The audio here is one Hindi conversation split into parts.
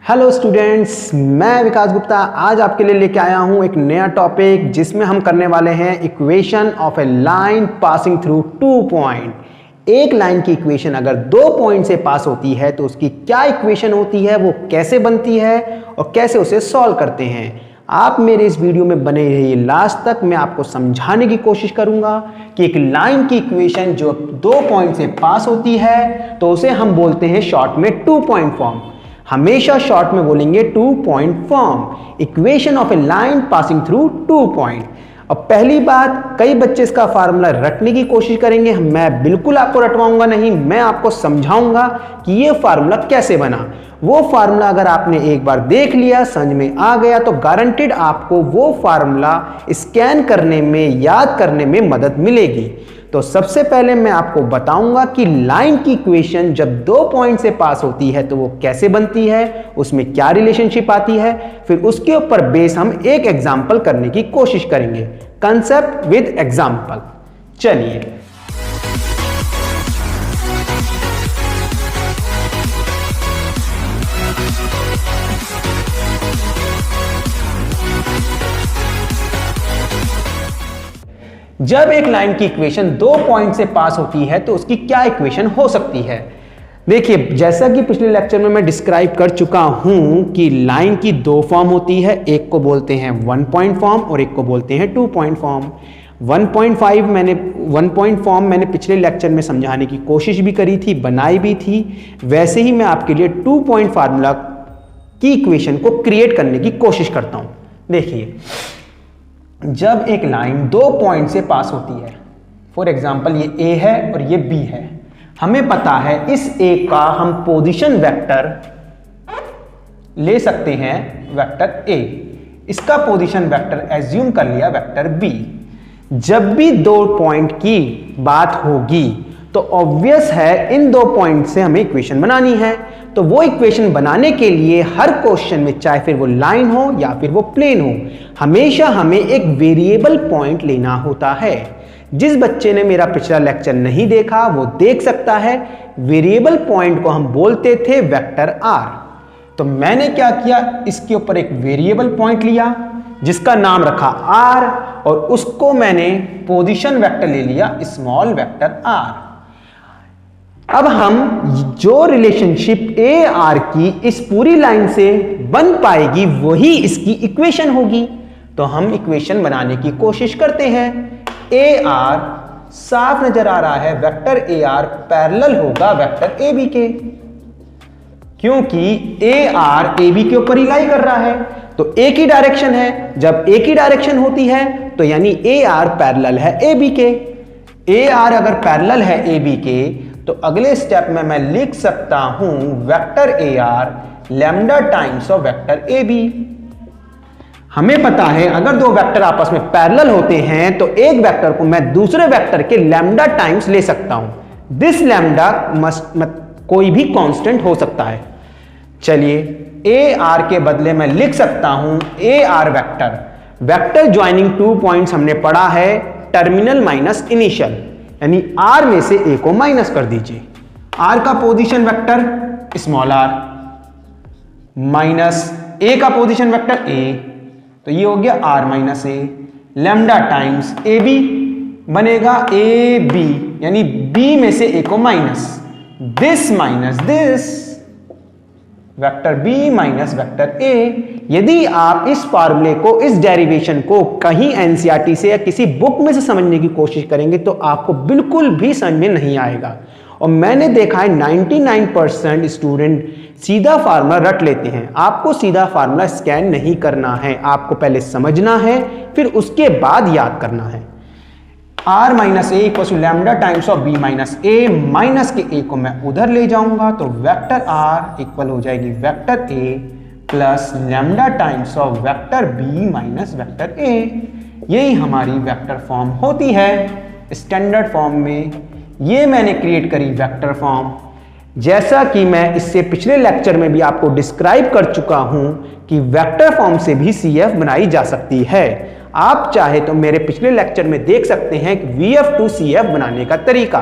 हेलो स्टूडेंट्स, मैं विकास गुप्ता आज आपके लिए लेके आया हूं एक नया टॉपिक जिसमें हम करने वाले हैं equation of a line passing through 2 point. एक लाइन की इक्वेशन अगर 2 पॉइंट से पास होती है तो उसकी क्या इक्वेशन होती है, वो कैसे बनती है और कैसे उसे सॉल्व करते हैं। आप मेरे इस वीडियो में बने रहिए लास्ट तक। मैं आपको समझाने की कोशिश करूंगा कि एक लाइन की इक्वेशन जो 2 पॉइंट से पास होती है तो उसे हम बोलते हैं शॉर्ट में 2 पॉइंट फॉर्म। हमेशा शॉर्ट में बोलेंगे 2 point form, equation of a line passing through 2 point. अब पहली बात, कई बच्चे इसका फार्मूला रटने की कोशिश करेंगे। मैं बिल्कुल आपको रटवाऊंगा नहीं, मैं आपको समझाऊंगा कि ये फार्मूला कैसे बना। वो फार्मूला अगर आपने एक बार देख लिया, समझ में आ गया, तो गारंटीड आपको वो फार्मूला स्कैन करने में, याद करने में मदद मिलेगी। तो सबसे पहले मैं आपको बताऊंगा कि लाइन की इक्वेशन जब 2 पॉइंट से पास होती है तो वो कैसे बनती है, उसमें क्या रिलेशनशिप आती है। फिर उसके ऊपर बेस हम एक एग्जांपल करने की कोशिश करेंगे, कंसेप्ट विद एग्जांपल। चलिए जब एक लाइन की इक्वेशन 2 पॉइंट से पास होती है तो उसकी क्या इक्वेशन हो सकती है। देखिए, जैसा कि पिछले लेक्चर में मैं डिस्क्राइब कर चुका हूं कि लाइन की 2 फॉर्म होती है, एक को बोलते हैं 1 पॉइंट फॉर्म और एक को बोलते हैं 2 पॉइंट फॉर्म। 1 पॉइंट फॉर्म मैंने पिछले लेक्चर में समझाने की कोशिश भी करी थी, बनाई भी थी। वैसे ही मैं आपके लिए 2 पॉइंट फार्मूला की इक्वेशन को क्रिएट करने की कोशिश करता हूं। देखिए, जब एक लाइन 2 पॉइंट से पास होती है, फॉर एग्जाम्पल ये A है और ये B है, हमें पता है इस A का हम पोजीशन वेक्टर ले सकते हैं, वेक्टर A। इसका पोजीशन वेक्टर एज्यूम कर लिया वेक्टर B। जब भी 2 पॉइंट की बात होगी तो ऑब्वियस है इन 2 पॉइंट से हमें इक्वेशन बनानी है। तो वो इक्वेशन बनाने के लिए हर क्वेश्चन में, चाहे फिर वो लाइन हो या फिर वो प्लेन हो, हमेशा हमें एक वेरिएबल पॉइंट लेना होता है। जिस बच्चे ने मेरा पिछला लेक्चर नहीं देखा वो देख सकता है। वेरिएबल पॉइंट को हम बोलते थे वेक्टर R। तो मैंने क्या किया, इसके ऊपर एक वेरिएबल पॉइंट लिया जिसका नाम रखा R और उसको मैंने पोजीशन वेक्टर ले लिया स्मॉल वेक्टर R। अब हम जो रिलेशनशिप ए आर की इस पूरी लाइन से बन पाएगी वही इसकी इक्वेशन होगी। तो हम इक्वेशन बनाने की कोशिश करते हैं। ए आर साफ नजर आ रहा है, वेक्टर ए आर पैरेलल होगा वेक्टर ए बी के, क्योंकि ए आर ए बी के ऊपर ही लाई कर रहा है तो एक ही डायरेक्शन है। जब एक ही डायरेक्शन होती है तो यानी ए आर पैरेलल है ए बी के। ए आर अगर पैरेलल है ए बी के तो अगले स्टेप में मैं लिख सकता हूं vector A R lambda times of vector A B. हमें पता है अगर 2 वेक्टर आपस में पैरेलल होते हैं तो एक वेक्टर को मैं दूसरे वेक्टर के लैम्डा टाइम्स ले सकता हूं। दिस लैम्डा कोई भी कांस्टेंट हो सकता है। चलिए, ए आर के बदले मैं लिख सकता हूं A R vector. Vector joining 2 points हमने पढ़ा है टर्मिनल माइनस इनिशियल, यानी R में से A को माइनस कर दीजिए। R का position vector small r minus A का पोजीशन वेक्टर A, तो ये हो गया R minus A। Lambda times A B बनेगा ए बी, यानी B में से A को minus, this minus this, vector B minus vector A। यदि आप इस फार्मूले को, इस डेरिवेशन को कहीं एनसीईआरटी से या किसी बुक में से समझने की कोशिश करेंगे तो आपको बिल्कुल भी समझ में नहीं आएगा। और मैंने देखा है 99% स्टूडेंट सीधा फार्मूला रट लेते हैं। आपको सीधा फार्मूला स्कैन नहीं करना है, आपको पहले समझना है फिर उसके बाद याद करना है। R minus A equal to lambda times of B minus A, minus के A को मैं उधर ले जाऊंगा तो वेक्टर R इक्वल हो जाएगी vector A plus lambda times of vector B minus vector A। यही हमारी वेक्टर फॉर्म होती है स्टैंडर्ड फॉर्म में। ये मैंने क्रिएट करी वेक्टर फॉर्म, जैसा कि मैं इससे पिछले लेक्चर में भी आपको डिस्क्राइब कर चुका हूं कि वेक्टर फॉर्म से भी CF बनाई जा सकती है। आप चाहे तो मेरे पिछले लेक्चर में देख सकते हैं VF to CF बनाने का तरीका।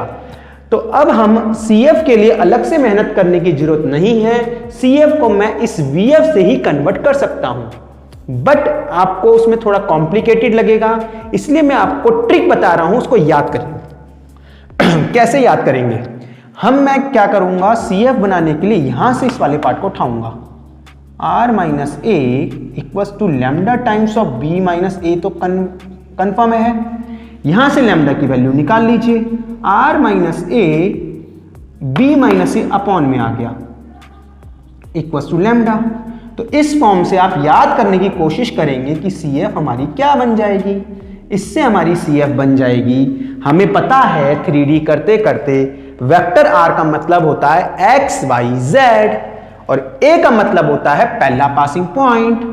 तो अब हम CF के लिए अलग से मेहनत करने की जरूरत नहीं है, CF को मैं इस VF से ही कन्वर्ट कर सकता हूं, बट आपको उसमें थोड़ा कॉम्प्लिकेटेड लगेगा, इसलिए मैं आपको ट्रिक बता रहा हूं, उसको याद करेंगे। कैसे याद करेंगे? मैं क्या करूंगा, CF बनाने के लिए यहां से इस वाले पार्ट को उठाऊंगा, R minus A equals to lambda times of B minus A, तो कन्फर्म है। यहां से लैम्डा की वैल्यू निकाल लीजिए, R माइनस ए B माइनस ए अपॉन में आ गया इक्वल्स टू लैम्डा। तो इस फॉर्म से आप याद करने की कोशिश करेंगे कि CF हमारी क्या बन जाएगी। इससे हमारी CF बन जाएगी, हमें पता है 3D करते करते वेक्टर R का मतलब होता है x y z और A का मतलब होता है पहला पासिंग पॉइंट।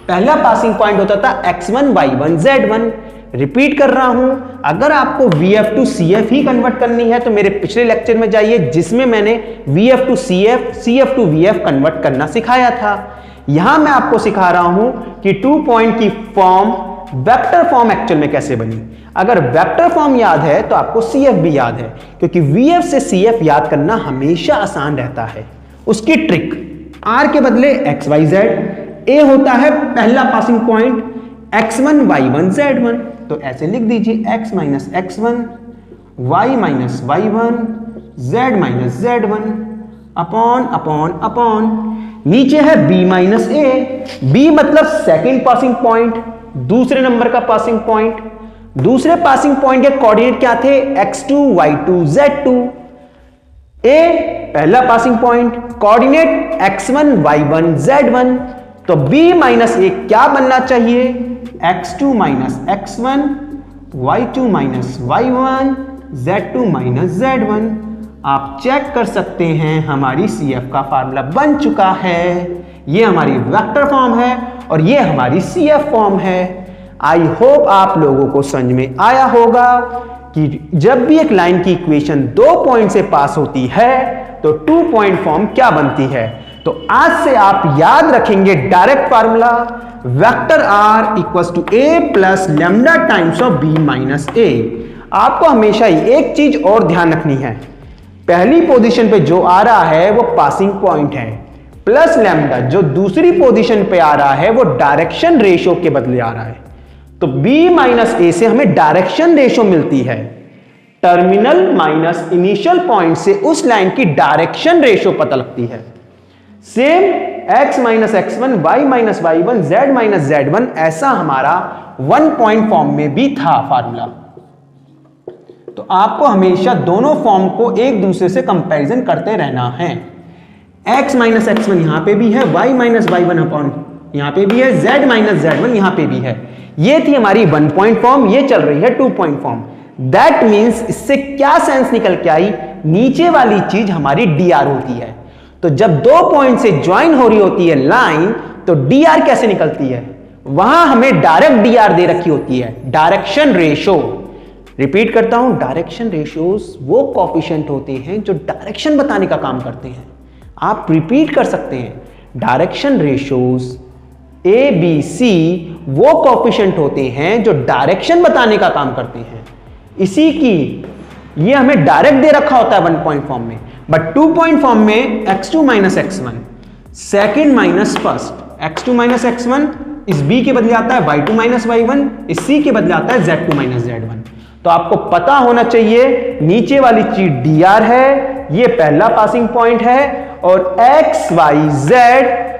पहला पासिंग पॉइंट होता था x1 y1 z1। रिपीट कर रहा हूं, अगर आपको VF टू CF ही कन्वर्ट करनी है तो मेरे पिछले लेक्चर में जाइए जिसमें मैंने VF to CF, CF to VF convert करना सिखाया था। यहां मैं आपको सिखा रहा हूं कि 2 पॉइंट की फॉर्म वेक्टर फॉर्म एक्चुअल में कैसे बनी। अगर वेक्टर फॉर्म याद है तो आपको CF भी याद है, क्योंकि VF से CF याद करना हमेशा आसान रहता है। उसकी ट्रिक, R के बदले x y z, A होता है पहला passing point x1 y1 z1, तो ऐसे लिख दीजिए x minus x1 y minus y1 z minus z1 upon upon upon, नीचे है B माइनस A, B मतलब सेकेंड पासिंग पॉइंट, दूसरे नंबर का पासिंग पॉइंट। दूसरे पासिंग पॉइंट के कोऑर्डिनेट क्या थे, x2 y2 z2। A पहला passing point, coordinate x1 y1 z1, तो B माइनस A क्या बनना चाहिए, x2 minus x1 y2 minus y1 z2 minus z1। आप चेक कर सकते हैं हमारी CF का फार्मूला बन चुका है। ये हमारी वेक्टर फॉर्म है और ये हमारी CF फॉर्म है। आई होप आप लोगों को समझ में आया होगा कि जब भी एक लाइन की इक्वेशन 2 पॉइंट से पास होती है तो 2 पॉइंट फॉर्म क्या बनती है। तो आज से आप याद रखेंगे direct formula, vector R equals to A plus lambda times of B minus A। आपको हमेशा ही एक चीज और ध्यान रखनी है, पहली पोजीशन पे जो आ रहा है वो पासिंग पॉइंट है, प्लस लैम्डा जो दूसरी पोजीशन पे आ रहा है वो डायरेक्शन रेशियो के बदले आ रहा है। तो B माइनस A से हमें डायरेक्शन रेशियो मिलती है, टर्मिनल माइनस इनिशियल पॉइंट से उस लाइन की डायरेक्शन रेशियो पता लगती है। Same x minus x1 y minus y1 z minus z1, ऐसा हमारा 1 पॉइंट फॉर्म में भी था फार्मूला। तो आपको हमेशा दोनों फॉर्म को एक दूसरे से कंपैरिजन करते रहना है। x माइनस x1 यहां पे भी है, y माइनस y1 अपॉन यहां पे भी है, z माइनस z1 यहां पे भी है। ये थी हमारी 1 पॉइंट फॉर्म, ये चल रही है 2 पॉइंट फॉर्म। दैट मीन्स इससे क्या सेंस निकल के आई, नीचे वाली चीज हमारी dr होती है। तो जब 2 पॉइंट से ज्वाइन हो रही होती है लाइन तो dr कैसे निकलती है, वहां हमें डायरेक्ट dr दे रखी होती है, डायरेक्शन रेशियो। रिपीट करता हूं, डायरेक्शन रेशियोज वो कोएफिशिएंट होते हैं जो डायरेक्शन बताने का काम करते हैं। आप रिपीट कर सकते हैं, direction ratios A B C वो कोएफिशिएंट होते हैं जो डायरेक्शन बताने का काम करते हैं। इसी की ये हमें डायरेक्ट दे रखा होता है 1 पॉइंट फॉर्म में, बट 2 पॉइंट फॉर्म में x2 minus x1 second minus first, x2 minus x1 इस b के बदले आता है y2 माइनस y1, इस c के बदले आता है z2 माइनस z1। तो आपको पता होना चाहिए नीचे वाली चीज dr है, ये पहला पासिंग पॉइंट है, और x y z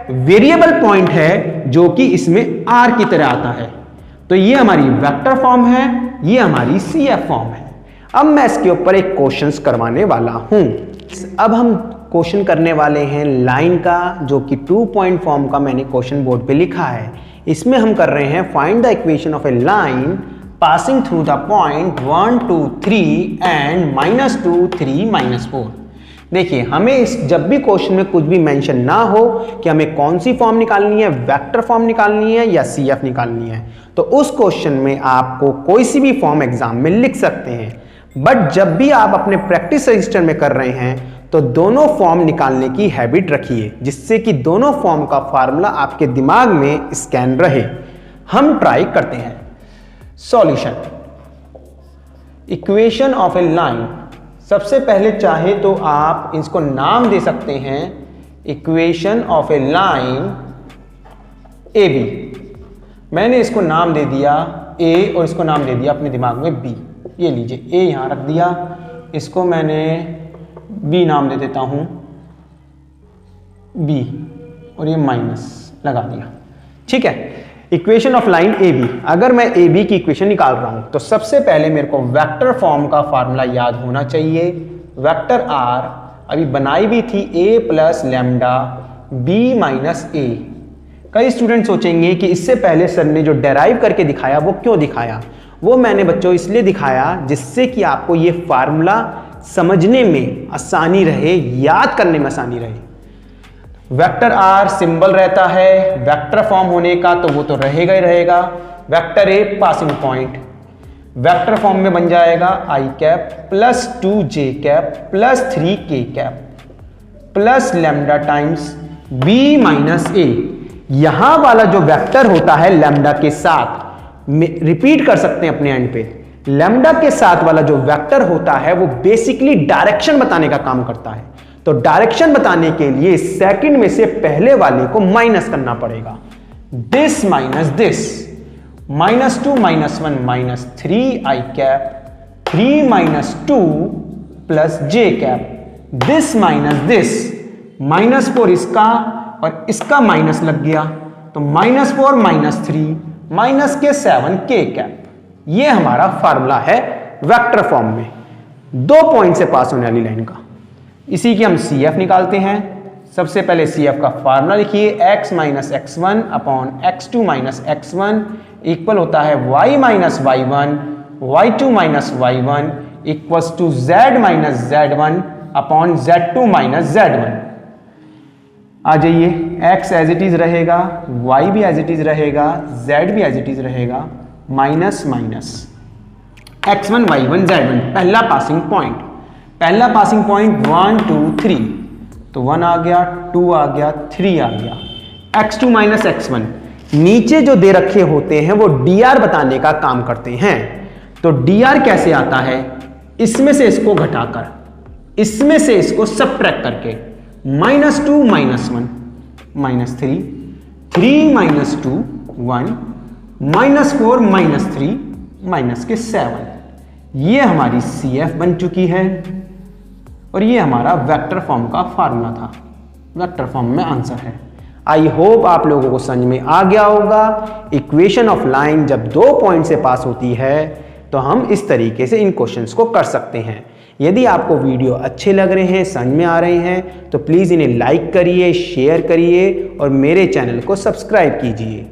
variable point है जो कि इसमें r की तरह आता है। तो ये हमारी वेक्टर फॉर्म है, ये हमारी CF फॉर्म है। अब मैं इसके ऊपर एक क्वेश्चंस करवाने वाला हूं। अब हम क्वेश्चन करने वाले हैं लाइन का, जो कि 2 पॉइंट फॉर्म का मैंने क्वेश्चन बोर्ड पे लिखा है। इसमें हम कर रहे हैं find the equation of a line passing through the point 1 2 3 and -2 3 -4। देखिए, हमें जब भी क्वेश्चन में कुछ भी मेंशन ना हो कि हमें कौन सी फॉर्म निकालनी है, वेक्टर फॉर्म निकालनी है या CF निकालनी है, तो उस क्वेश्चन में आपको कोई सी भी फॉर्म एग्जाम में लिख सकते हैं। बट जब भी आप अपने प्रैक्टिस रजिस्टर में कर रहे हैं तो दोनों फॉर्म निकालने की हैबिट रखिए, जिससे कि दोनों फॉर्म का फार्मूला आपके दिमाग में स्कैन रहे। हम ट्राई करते हैं। Solution, equation of a line सबसे पहले चाहे तो आप इसको नाम दे सकते हैं equation of a line A B. मैंने इसको नाम दे दिया ए और इसको नाम दे दिया अपने दिमाग में बी। ये लीजिए ए यहां रख दिया, इसको मैंने बी नाम दे देता हूं बी और ये माइनस लगा दिया। ठीक है, equation of line A B. अगर मैं ए बी की इक्वेशन निकाल रहा हूं तो सबसे पहले मेरे को वेक्टर फॉर्म का फार्मूला याद होना चाहिए। वेक्टर आर अभी बनाई भी थी ए प्लस लैम्डा बी माइनस ए। कई स्टूडेंट सोचेंगे कि इससे पहले सर ने जो डेराइव करके दिखाया वो क्यों दिखाया। वो मैंने बच्चों इसलिए दिखाया जिससे कि आपको ये फार्मूला समझने में आसानी रहे, याद करने में आसानी रहे। वेक्टर आर सिंबल रहता है वेक्टर फॉर्म होने का, तो वो तो रहेगा ही रहेगा। Vector A passing point vector form में बन जाएगा I cap plus 2j cap plus 3k cap plus lambda times B minus A. यहां वाला जो वेक्टर होता है लैम्डा के साथ, रिपीट कर सकते हैं अपने एंड पे, लैम्डा के साथ वाला जो वेक्टर होता है वो बेसिकली डायरेक्शन बताने का काम करता है। तो डायरेक्शन बताने के लिए सेकंड में से पहले वाले को माइनस करना पड़ेगा। This minus this, -2 -1 -3 I cap 3 -2 plus j cap. This minus this, -4 इसका और इसका माइनस लग गया तो -4 -3 माइनस के 7k कैप। ये हमारा फार्मूला है वेक्टर फॉर्म में 2 पॉइंट से पास होने वाली लाइन का। इसी की हम CF निकालते हैं। सबसे पहले CF का फार्मूला लिखिए, x minus x1 upon x2 minus x1 equal होता है y minus y1 y2 minus y1 equals to z minus z1 upon z2 minus z1। आ जाइए, x एज इट इज रहेगा, y भी एज इट इज रहेगा, z भी एज इट इज रहेगा, minus minus x1 y1 z1। पहला पासिंग पॉइंट 1 2 3, तो 1 आ गया, 2 आ गया, 3 आ गया। x2 माइनस x1 नीचे जो दे रखे होते हैं वो dr बताने का काम करते हैं। तो dr कैसे आता है, इसमें से इसको घटाकर, इसमें से इसको सबट्रैक्ट करके, -2 -1 -3, 3 -2 1, -4 -3 माइनस के 7। ये हमारी CF बन चुकी है और ये हमारा वेक्टर फॉर्म का फार्मूला था। वेक्टर फॉर्म में आंसर है। आई होप आप लोगों को समझ में आ गया होगा। इक्वेशन ऑफ लाइन जब 2 पॉइंट से पास होती है तो हम इस तरीके से इन क्वेश्चंस को कर सकते हैं। यदि आपको वीडियो अच्छे लग रहे हैं, समझ में आ रहे हैं, तो प्लीज़ इन्हें लाइक करिए, शेयर करिए और मेरे चैनल को सब्सक्राइब कीजिए।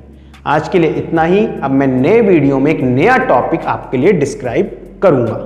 आज के लिए इतना ही। अब मैं नए वीडियो में एक नया टॉपिक आपके लिए डिस्क्राइब करूंगा।